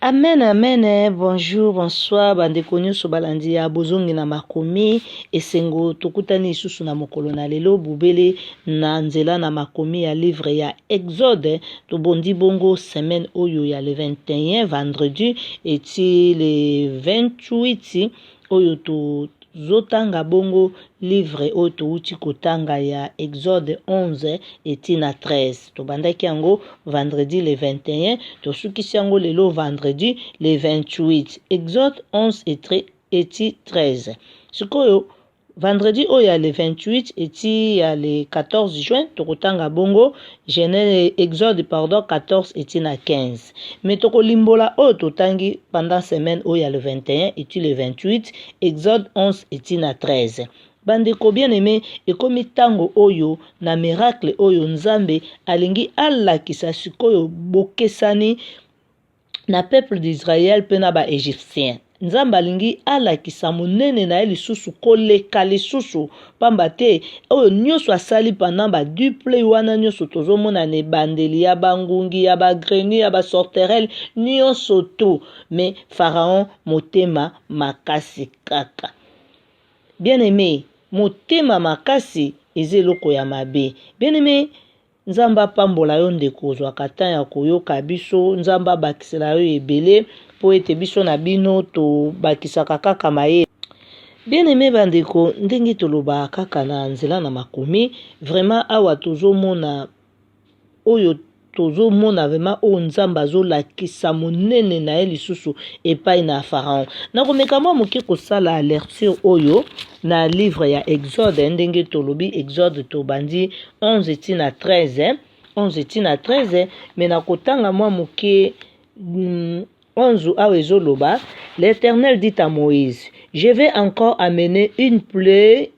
Amen, amen, bonjour, bonsoir, bandeko nyonso balandi ya bozongi na makomi, esengo tokutani isusu na mokolo na lelo bubele na nzela na makomi ya livre ya Exode, tobondi bongo semaine oyo ya le 21 vendredi eti le 28 oyo zotanga bongo livre oyo touti kotanga ya Exode 11 eti na 13 tobandaki yango vendredi le 21 tosukisi yango lelo vendredi le 28 Exode 11 eti 13 sikoyo vendredi oyo ya le 28 eti ya le 14 juin tokotanga bongo Exode 14 eti na 15 mais tokolimbola oyo totangi pendant semaine oyo ya le 21 eti le 28 Exode 11 eti na 13 bandeko bien aimé ekomi tango oyo na miracle oyo nzambe alingi alakisa sikoyo bokesani na peuple d'Israël pe na ba égyptien nzambe alingi alakisa monene na ye lisusu koleka lisusu pamba te oyo nyonso asali pendant ba duple wana nyonso tozomona na ebandeli ya bangungi ya bagreni ya basorterelle nyonso to mais pharaon motema makasi kaka bien aimé motema makasi eza eloko ya mabe bien aimé nzambe apambola yo ndeko ozwaka ntan ya koyoka biso nzambe abakisela yo ebele po ete biso na bino tobakisaka kaka mayele bien aimé bandeko ndenge toloba kaka na nzela na makomi vraiment awa tozomona oyo tozomona vraiment oyo nzambe azolakisa monene na ye lisusu epai na pharaon nakomeka mwa moke kosala lecture oyo na livre ya Exode ndenge tolobi Exode tobandi 11 eti na 13 11 eti na 13 mais nakotanga mwa moke 11 awa ezoloba l'Éternel dit à Moïse je vais encore amener une plaie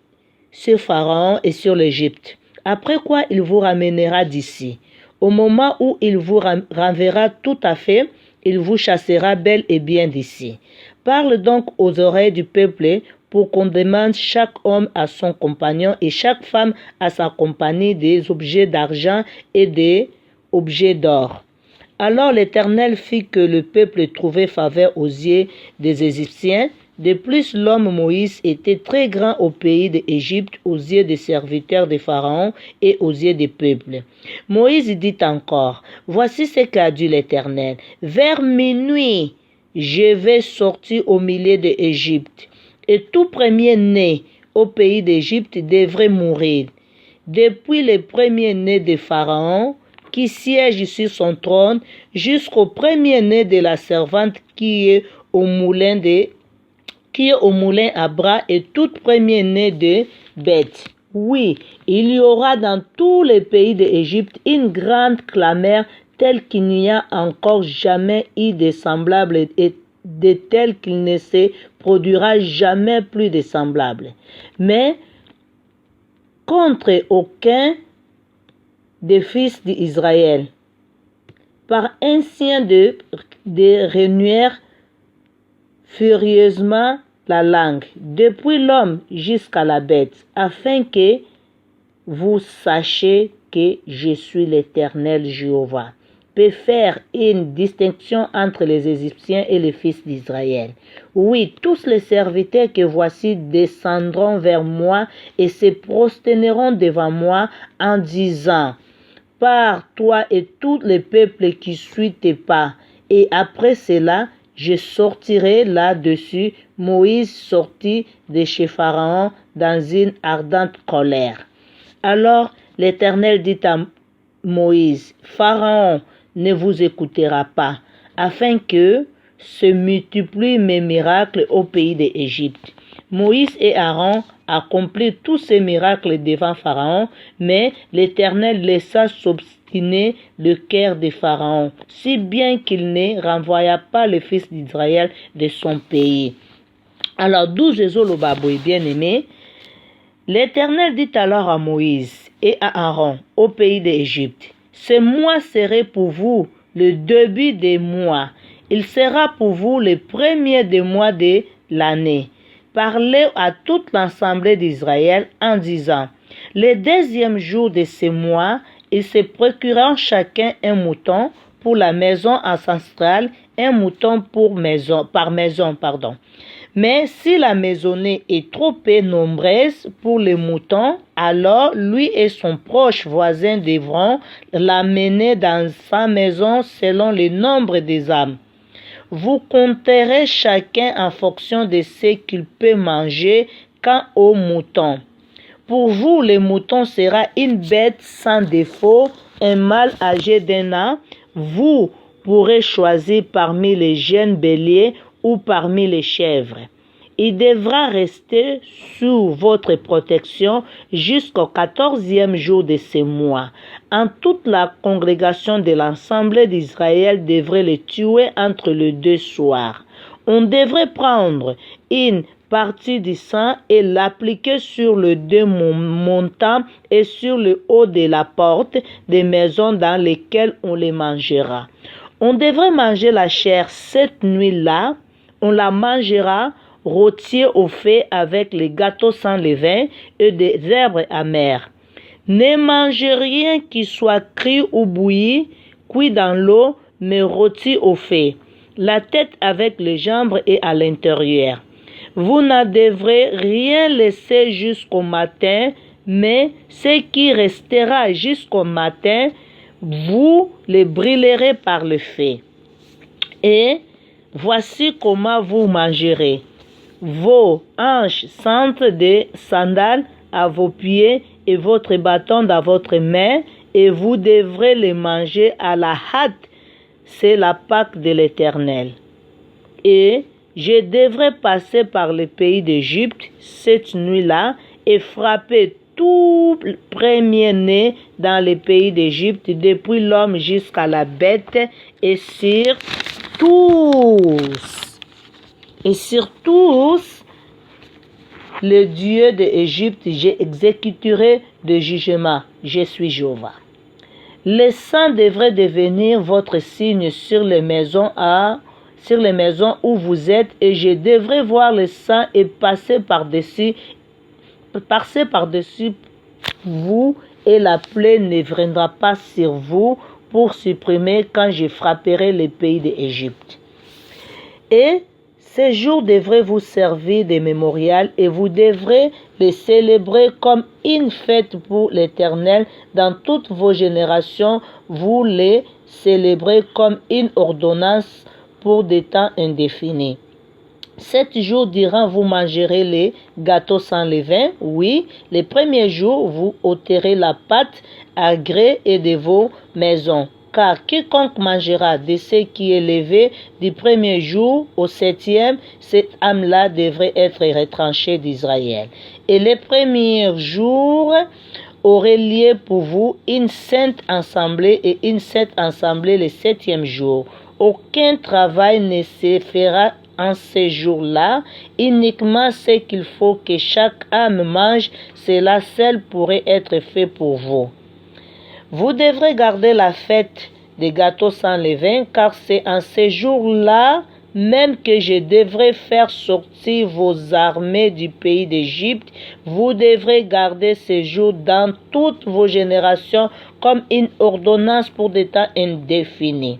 sur Pharaon et sur l'Égypte après quoi il vous ramènera d'ici. Au moment où il vous renverra tout à fait, il vous chassera bel et bien d'ici. Parle donc aux oreilles du peuple pour qu'on demande chaque homme à son compagnon et chaque femme à sa compagnie des objets d'argent et des objets d'or. Alors l'Éternel fit que le peuple trouvait faveur aux yeux des Égyptiens. De plus, l'homme Moïse était très grand au pays d'Égypte, aux yeux des serviteurs de Pharaon et aux yeux des peuples. Moïse dit encore, voici ce qu'a dit l'Éternel. Vers minuit, je vais sortir au milieu d'Égypte, et tout premier-né au pays d'Égypte devrait mourir. Depuis le premier-né de Pharaon, qui siège sur son trône, jusqu'au premier-né de la servante qui est au moulin à bras et tout premier-né de bêtes. Oui, il y aura dans tous les pays d'Égypte une grande clameur telle qu'il n'y a encore jamais eu de semblable et de tel qu'il ne se produira jamais plus de semblable. Mais contre aucun des fils d'Israël, par un sien de renouer furieusement la langue, depuis l'homme jusqu'à la bête, afin que vous sachiez que je suis l'Éternel Jéhovah. Peut faire une distinction entre les Égyptiens et les fils d'Israël. Oui, tous les serviteurs que voici descendront vers moi et se prosterneront devant moi en disant, par toi et tous les peuples qui suivent tes pas. Et après cela, je sortirai là-dessus. Moïse sortit de chez Pharaon dans une ardente colère. Alors l'Éternel dit à Moïse, Pharaon ne vous écoutera pas, afin que se multiplient mes miracles au pays d'Égypte. Moïse et Aaron accomplirent tous ces miracles devant Pharaon, mais l'Éternel laissa s'obstiner le cœur de Pharaon, si bien qu'il ne renvoya pas les fils d'Israël de son pays. Alors 12 Ezolobaboy bien-aimé, l'Éternel dit alors à Moïse et à Aaron au pays d'Égypte, ce mois serait pour vous le début des mois, il sera pour vous le premier des mois de l'année. Parlez à toute l'assemblée d'Israël en disant, le deuxième jour de ce mois, ils se procureront chacun un mouton pour la maison ancestrale, un mouton par maison. Mais si la maisonnée est trop peu nombreuse pour les moutons, alors lui et son proche voisin devront l'amener dans sa maison selon le nombre des âmes. Vous compterez chacun en fonction de ce qu'il peut manger. Quant aux moutons, pour vous, le mouton sera une bête sans défaut, un mâle âgé d'1 an. Vous pourrez choisir parmi les jeunes béliers ou parmi les chèvres. Il devra rester sous votre protection jusqu'au 14e jour de ce mois. En toute la congrégation de l'Assemblée d'Israël devrait le tuer entre les 2 soirs. On devrait prendre une partie du sang et l'appliquer sur le 2 montants et sur le haut de la porte des maisons dans lesquelles on les mangera. On devrait manger la chair cette nuit-là. On la mangera rôtie au feu avec les gâteaux sans levain et des herbes amères. Ne mangez rien qui soit cuit ou bouilli, cuit dans l'eau, mais rôti au feu. La tête avec les jambes et à l'intérieur. Vous ne devrez rien laisser jusqu'au matin, mais ce qui restera jusqu'au matin, vous le brûlerez par le feu. Et voici comment vous mangerez. Vos hanches sentent des sandales à vos pieds et votre bâton dans votre main, et vous devrez les manger à la hâte. C'est la Pâque de l'Éternel. Et je devrais passer par le pays d'Égypte cette nuit-là et frapper tout premier-né dans le pays d'Égypte, depuis l'homme jusqu'à la bête, et sur tous le Dieu d'Égypte, j'exécuterai de jugement. Je suis Jéhovah. Le sang devrait devenir votre signe sur les maisons où vous êtes, et je devrais voir le sang et passer par-dessus vous, et la plaie ne viendra pas sur vous pour supprimer quand je frapperai le pays d'Égypte. Et ces jours devraient vous servir de mémorial, et vous devrez les célébrer comme une fête pour l'Éternel. Dans toutes vos générations, vous les célébrez comme une ordonnance pour des temps indéfinis. 7 jours durant, vous mangerez les gâteaux sans levain. Oui, les premiers jours, vous ôterez la pâte à gré et de vos maisons. Car quiconque mangera de ce qui est levé du premier jour au 7e, cette âme-là devrait être retranchée d'Israël. Et les premiers jours auraient lieu pour vous une sainte assemblée, et une sainte assemblée le 7e jour. Aucun travail ne se fera en ces jours-là, uniquement ce qu'il faut que chaque âme mange, cela seul pourrait être fait pour vous. Vous devrez garder la fête des gâteaux sans levain, car c'est en ces jours-là même que je devrais faire sortir vos armées du pays d'Égypte. Vous devrez garder ces jours dans toutes vos générations comme une ordonnance pour des temps indéfinis.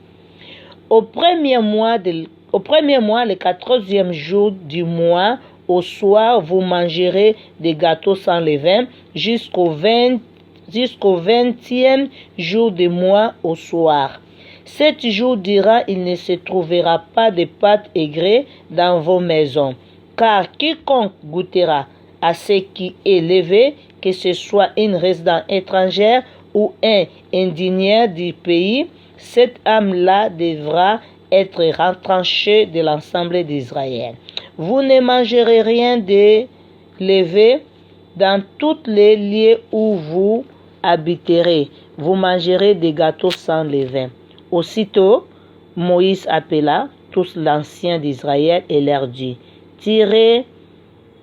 Au premier mois, le 14e jour du mois, au soir, vous mangerez des gâteaux sans levain jusqu'au 20e jour du mois au soir. 7 jours durant, il ne se trouvera pas de pâte aigrée dans vos maisons, car quiconque goûtera à ce qui est levé, que ce soit une résidence étrangère ou un indigène du pays, cette âme-là devra être retranchée de l'ensemble d'Israël. Vous ne mangerez rien de levé dans tous les lieux où vous habiterez. Vous mangerez des gâteaux sans levain. Aussitôt, Moïse appela tous l'anciens d'Israël et leur dit: tirez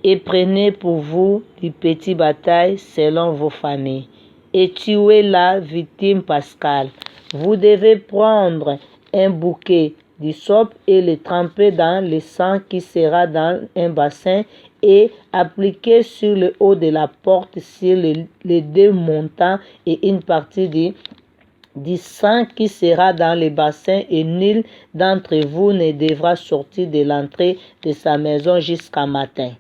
et prenez pour vous du petit bétail selon vos familles, et tuez la victime pascale. Vous devez prendre un bouquet d'hysope et le tremper dans le sang qui sera dans un bassin, et appliquer sur le haut de la porte sur les 2 montants et une partie du du sang qui sera dans les bassins, et nul d'entre vous ne devra sortir de l'entrée de sa maison jusqu'à matin.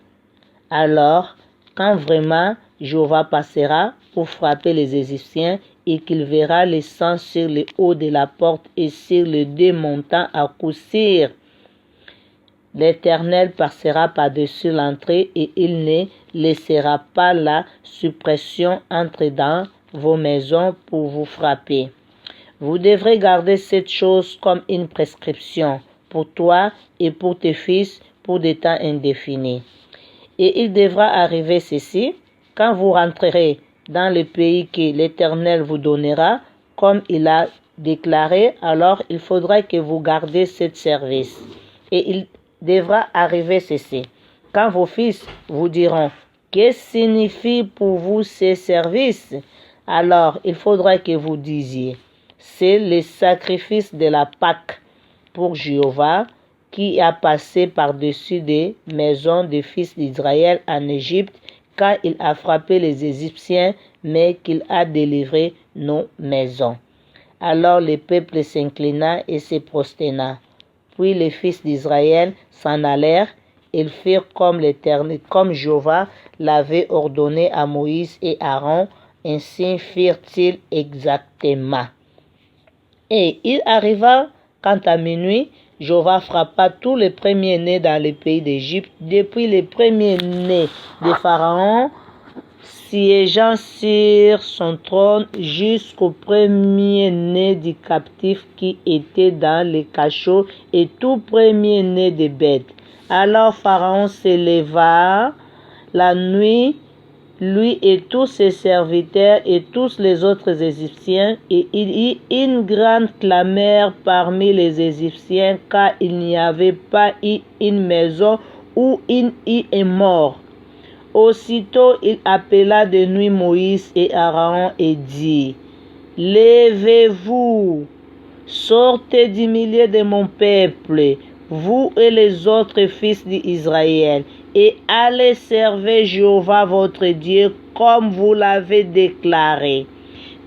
Alors, quand vraiment Jéhovah passera pour frapper les Égyptiens, et qu'il verra le sang sur le haut de la porte et sur les deux montants à coup sûr, l'Éternel passera par-dessus l'entrée et il ne laissera pas la suppression entrer dans vos maisons pour vous frapper. Vous devrez garder cette chose comme une prescription pour toi et pour tes fils pour des temps indéfinis. Et il devra arriver ceci, quand vous rentrerez dans le pays que l'Éternel vous donnera, comme il a déclaré, alors il faudra que vous gardiez ce service. Et il devra arriver ceci, quand vos fils vous diront, que signifie pour vous ce service? Alors il faudra que vous disiez, c'est le sacrifice de la Pâque pour Jéhovah, qui a passé par-dessus des maisons des fils d'Israël en Égypte, quand il a frappé les Égyptiens, mais qu'il a délivré nos maisons. Alors le peuple s'inclina et se prosterna. Puis les fils d'Israël s'en allèrent. Ils firent comme l'Éternel, comme Jéhovah l'avait ordonné à Moïse et Aaron, ainsi firent-ils exactement. Et il arriva quand à minuit, Jéhovah frappa tous les premiers-nés dans le pays d'Égypte, depuis les premiers-nés de Pharaon, siégeant sur son trône, jusqu'au premier-né du captif qui était dans les cachots et tout premier-né des bêtes. Alors Pharaon s'éleva la nuit, lui et tous ses serviteurs et tous les autres Égyptiens, et il y eut une grande clameur parmi les Égyptiens, car il n'y avait pas eu une maison où il y ait mort. Aussitôt il appela de nuit Moïse et Aaron et dit, « Levez-vous, sortez du milieu de mon peuple, vous et les autres fils d'Israël, et allez servir Jéhovah votre Dieu comme vous l'avez déclaré.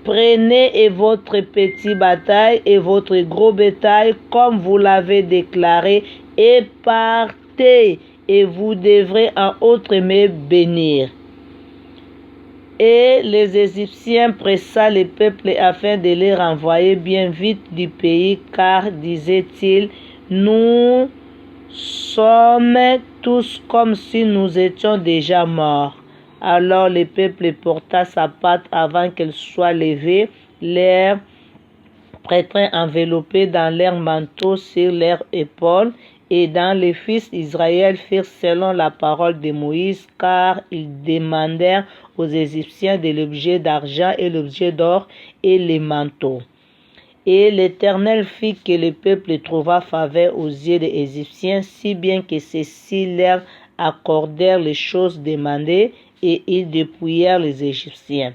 Prenez et votre petit bétail et votre gros bétail comme vous l'avez déclaré, et partez, et vous devrez en outre me bénir. » Et les Égyptiens pressa le peuple afin de les renvoyer bien vite du pays, car, disait-il, nous sommes tous comme si nous étions déjà morts. Alors le peuple porta sa patte avant qu'elle soit levée, leurs prêtres enveloppés dans leurs manteaux sur leurs épaules, et dans les fils d'Israël firent selon la parole de Moïse, car ils demandèrent aux Égyptiens de l'objet d'argent et l'objet d'or et les manteaux. Et l'Éternel fit que le peuple trouva faveur aux yeux des Égyptiens, si bien que ceux-ci leur accordèrent les choses demandées, et ils dépouillèrent les Égyptiens.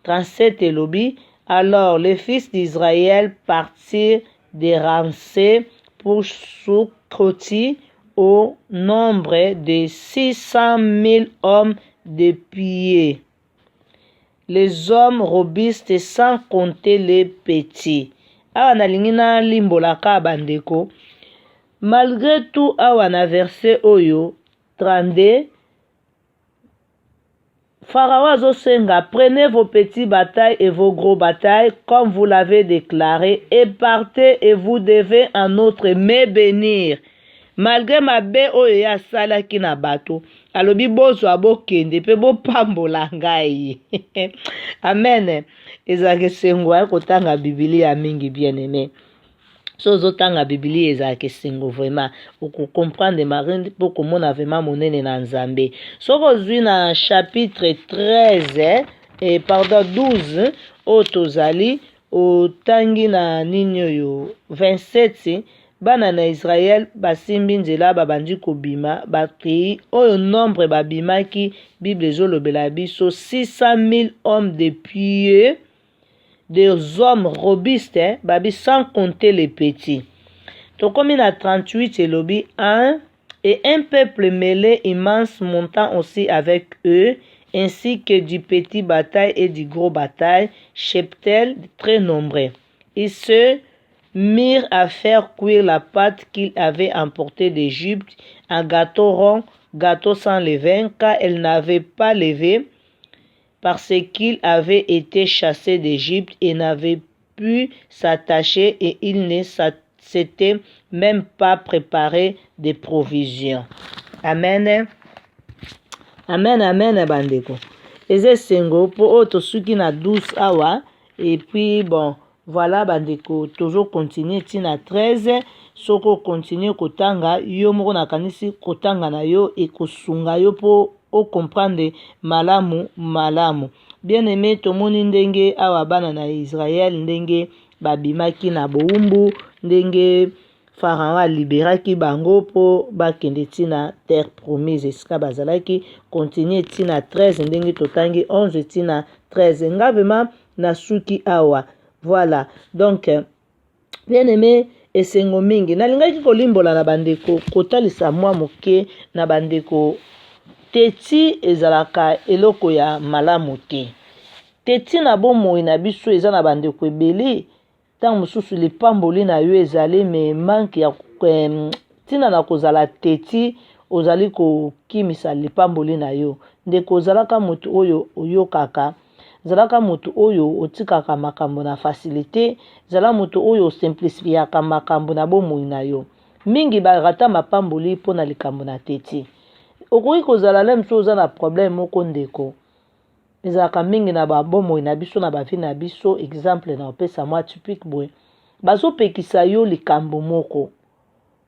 37 Élobi. Alors les fils d'Israël partirent de Ramsès pour Sukkoti au nombre de 600 000 hommes de pied. Les hommes robustes sans compter les petits. Awa nalingi na limbolaka bandeko. Malgré tout, awa na verset oyo 32, Pharaon azosenga, prenez vos petits batailles et vos gros batailles comme vous l'avez déclaré, et partez et vous devez en outre me bénir. Malgré mabe oyo ya salaki na bato, alobi bozwa bokende pe bopambola ngai. Amen. Ezalaki sengo ya kotanga Biblia mingi bien aimé. So ozotanga Biblia ezalaki sengo vraiment okokomprendre marindi po komona vraiment monene na Nzambe. So kozwi na chapitre 13 12 oyo tozali otangi na nini oyo 27, bana na Israël basimbi nzela babandi kobima, bakei oyo nombre babimaki, Bible ezolobela biso 600 000 hommes de pied, des hommes robustes, babi sans compter les petits. Tokomi na 38 elobi 1, et un peuple mêlé immense montant aussi avec eux, ainsi que du petit bétail et du gros bétail, cheptel très nombreux. Ils se mirent à faire cuire la pâte qu'ils avaient emportée d'Égypte, un gâteau rond, gâteau sans levain, car elle n'avait pas levé, parce qu'ils avaient été chassés d'Égypte et n'avaient pu s'attacher, et ils ne s'étaient même pas préparé des provisions. Amen. Amen, amen, bandeko. Eze sengo po oto suki na 12 awa. Et puis bon, voilà bandeko, toujours continuer tina 13. Soko continuer kotanga, yo moko nakanisi kotanga na yo et kosunga yo po o comprendre malamu malamu. Bien aimé tomoni ndenge awa bana na Israël ndenge babimaki na boumbu, ndenge Pharaon aliberaki bango po bakende tina terre promise esika bazalaki. Continue tina 13 ndenge totangi 11 tina 13 ngavema na suki awa. Voilà donc bien aimé esengo mingi nalingaki kolimbola na bandeko kotalisa mwa moke na bandeko. Teti ezalaka eloko ya malamu te. Teti na bomoi na biso eza na bandeko ebele. Tant mosusu lipamboli na yo ezali me manke ya tina na kozala teti ozali kokimisa lipamboli na yo. Ndeko ozalaka motu oyo oyokaka, zalaka motu oyo otikaka makambo na facilité, zala motu oyo osimplifiaka makambo na bomoi na yo. Mingi barata mapamboli mpo na likambo na teti. Okoki kozala le mosusu oza na problème moko ndeko. Ezalaka mingi na babomoi na biso na bavi na biso. Exemple na opesa mwa typique boy. Bazopekisa yo likambo moko.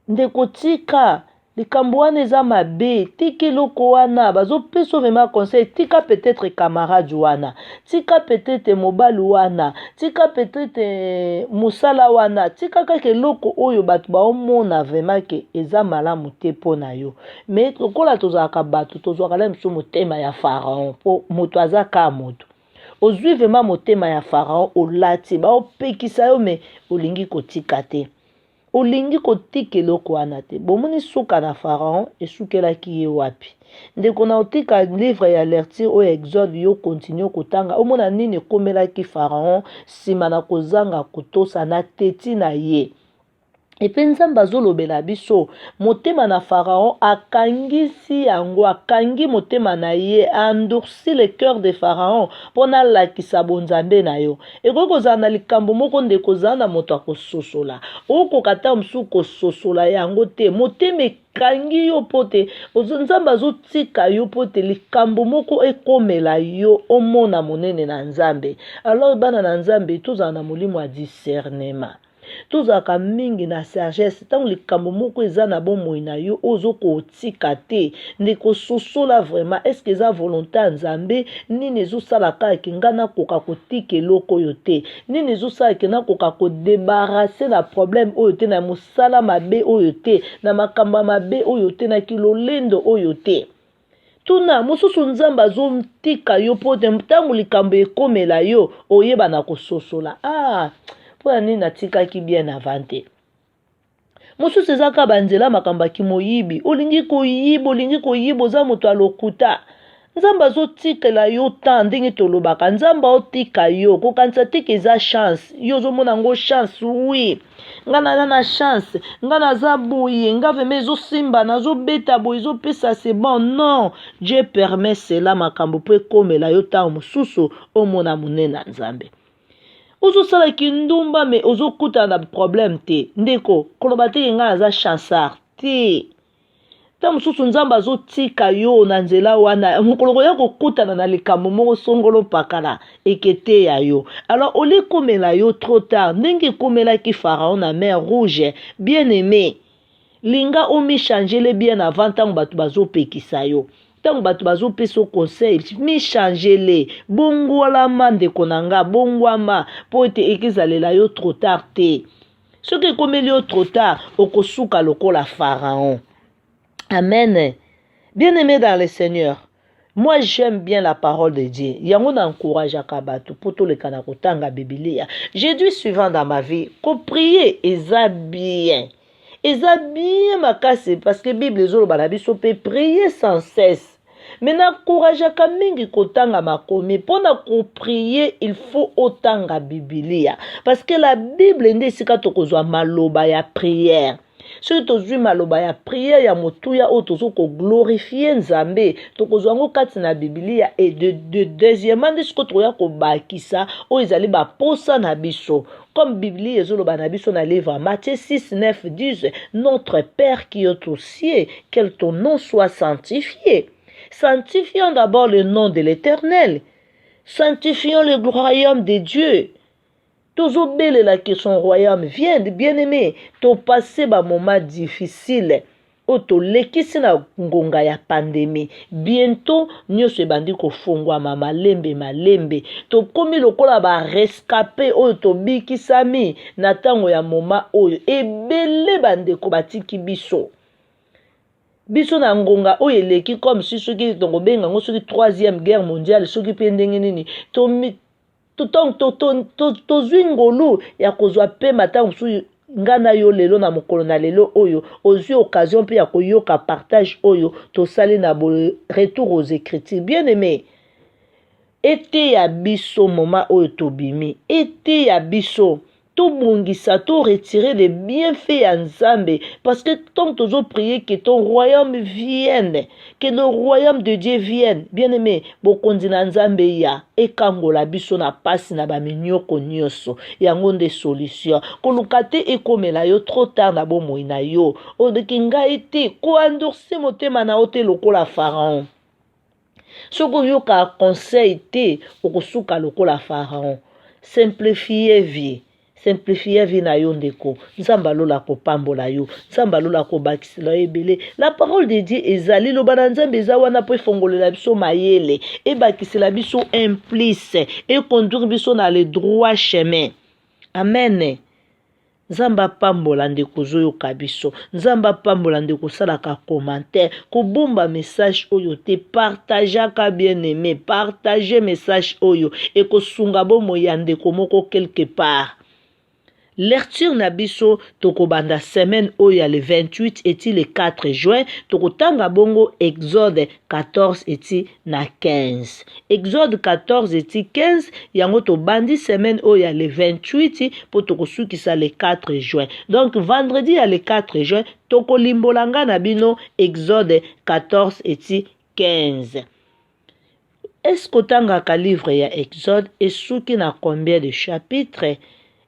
Ndeko tika likambo wana eza mabe, tika eloko wana bazopesa vraiment conseil, tika peut-être camarade wana, tika peut-être mobali wana, tika peut-être musala wana, tika kaka eloko oyo bato baomona vraiment ke eza malamu te pona yo. Mais lokola tozalaka bato tozwaka le mosusu motema ya Pharaon po moto azaka moto. Ozwi vraiment motema ya Pharaon olati baopekisa yo me olingi kotika te. Olingi kotika eloko wana te. Bomoni suka na Pharaon esukelaki ye wapi. Ndeko na otika livre ya lecture o Exode yo continue kotanga omona nini ekomelaki Pharaon sima na kozanga kotosa na teti na ye. Epe nzambe azolobela biso motema na Pharaon akangisi yango, akangi motema na ye, endurci le cœur de Pharaon pona lakisa bonzambe na yo. Eko kozala na likambo moko ndeko kozala na moto akososola okokata mosusu kososola yango te, motema ekangi yo pote nzambe azotika yo pote likambo moko ekomela yo omona monene na nzambe. Alors bana na nzambe tozala na molimo ya discernement, tozalaka mingi na sagesse. Tango likambo moko eza na bomoi na yo ozoko otika te ndeko sosola vraiment est-ce eza volonté ya nzambe, nini ezosalaka eke nga nakoka kotika eloko oyo te, nini ezosalaka nakoka kodebarase na problème oyo te, na mosala mabe oyo te, na makambo mabe oyo te, na kilolendo oyo te. Tuna mosusu nzambe azotika yo pote ntango likambo ekomela yo oyeba na kososola. Pona nini natikaki bien avant te. Mosusu ezaka banzela makambaki moyibi, olingi koyiba oza moto alokuta. Nzambe azotikela yo tan ndenge tolobaka, nzambe otika yo kokanisa teke eza chance. Yo ozomona ngo chance, oui. Nga na chance, nga naza boye, nga veme ezosimba, nazobeta boye, ezopesa c'est bon. Non, Dieu permet cela makambo po ekomela yo tan mosusu omona monene nzambe. Ozosala kindumba me ozokuta na problème te. Ndeko koloba te nga naza chansard te. Ta mosusu nzambe azotika yo na nzela wana mokolo ya kokutana na likambo moko songolo pakala ekete ya yo. Alors ole komela yo trop tard ndenge komelaki Pharaon na mer rouge. Bien aimé, linga omi changele bien avant tango batu bazopekisa yo. Tango batu bazopesa conseil mi changele bongwala ndeko nanga bongwama po ete ekizalela yo trop tard te. Soki ekomeli yo trop tard okosuka lokola Pharaon. Amen. Bien-aimé dans le Seigneur, moi j'aime bien la parole de Dieu. Yango na encourage akabatu poto le kana kotanga Biblia. J'ai dû suivre dans ma vie ko prier eza bien. Eza bien makasi parce que Bible ezolo bala biso pe prier sans cesse. Mais nakourajaka mingi kotanga makomi. Pour prier, il faut otanga Biblia. Parce que la Bible nde sika tokozwa maloba ya prière. Soki tozwi maloba ya prière ya motuya o tozo ko glorifier Nzambe, tokozwa ngo kati na Biblia et deuxièmement nde siko toya ko bakisa o ezali ba posa na biso. Comme Biblia ezoloba na biso na livre Matthieu 6, 9, 10, Notre Père qui es aux cieux, que ton nom soit sanctifié. Sanctifions d'abord le nom de l'Éternel. Sanctifions le royaume de Dieu. Toujours belle la que son royaume vienne, bien-aimé. To passé ba moment difficile. Oto lekisi na ngonga ya pandémie. Bientôt, nyonso ebandi kofungwa malembe. To komi lokola ba rescapé oyo to bikisami na tango ya moma oyo ebele bandeko batiki biso. Biso na ngonga oyo eleki comme si soki tongo benga ngo soki 3e guerre mondiale soki pe ndenge nini tozwi ngolu ya kozwa pe matango su ngana yo lelo na mokolo na lelo oyo ozwi occasion pe ya koyoka partage oyo tosali na retour aux écritures. Bien aimé, ete ya biso moma oyo tobimi, ete ya biso to bongisa, to retirer les bienfaits à Nzambe. Parce que tant que tu prier que ton royaume vienne, que le royaume de Dieu vienne. Bien aimé, bokondi na Nzambe ya, e kangola biso na pasi na ba minyoko nyoso, yango nde solution. Kolukate e komela yo trop tard na bomoi na yo. O de kinga ete, ko endorser motema na ote lokola Pharaon. Soko yo ka conseil te, okosuka lokola Pharaon. Simplifiez vie. Simplifier vie na yo ndeko. Nzamba lola ko pambola yo. Nzamba lola ko bakisila ebele. La parole de Dieu ezali lo bana Nzambe eza wana po fongolela biso mayele e bakisila biso implice et conduire biso na le droit chemin. Amen. Nzamba pambola ndeko zoyo kabiso. Nzamba pambola ndeko salaka commentaire. Ko bomba message oyo te partageaka bien aimé. Partager message oyo et ko sunga bomo ya ndeko moko quelque part. Lecture na biso toko banda semaine oya le 28 eti le 4 juin toko tanga bongo Exode 14 eti na 15. Exode 14 eti 15 yango to bandi semaine oya le 28 po toko sukisa le 4 juin. Donc vendredi ya le 4 juin toko limbolanga na bino Exode 14 eti 15. Est-ce que tanga livre ya Exode esuki na combien de chapitres?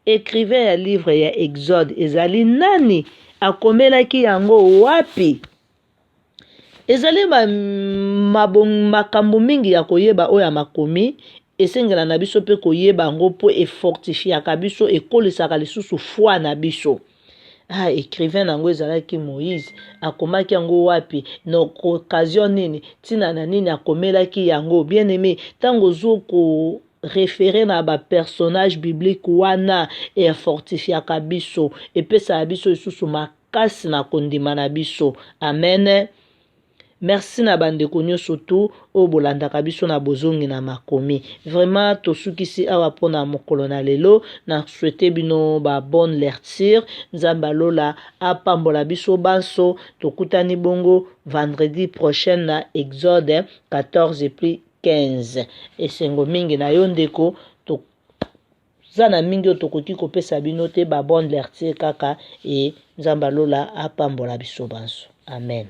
Écrivain ya livre ya Exode ezali nani akomelaki yango wapi? Ezali makambo mingi ya koyeba oya makomi esengela na biso pe koyeba ngo po efortifiaka biso ekolisaka lisusu foi na biso. Écrivain nango ezalaki Moïse akomaki yango wapi na occasion nini tina na nini akomelaki yango. Bien aimé, tango zoko référé na ba personnage biblique wana e fortifiaka biso e pesa biso isusu makasi na kondima na biso. Amen. Merci na bandeko nyonso tu o bolandaka biso na bozongi na makomi. Vraiment tosukisi awa pona mokolo na lelo na souhaiter bino ba bonne lecture. Nzamba lola apambola biso banso tokutani bongo vendredi prochain na Exode 14 et puis 15. Esengo mingi na yo ndeko to zana mingi otokoki kopesa bino te ba bonne lecture kaka e Nzamba lola apambola biso banso. Amen.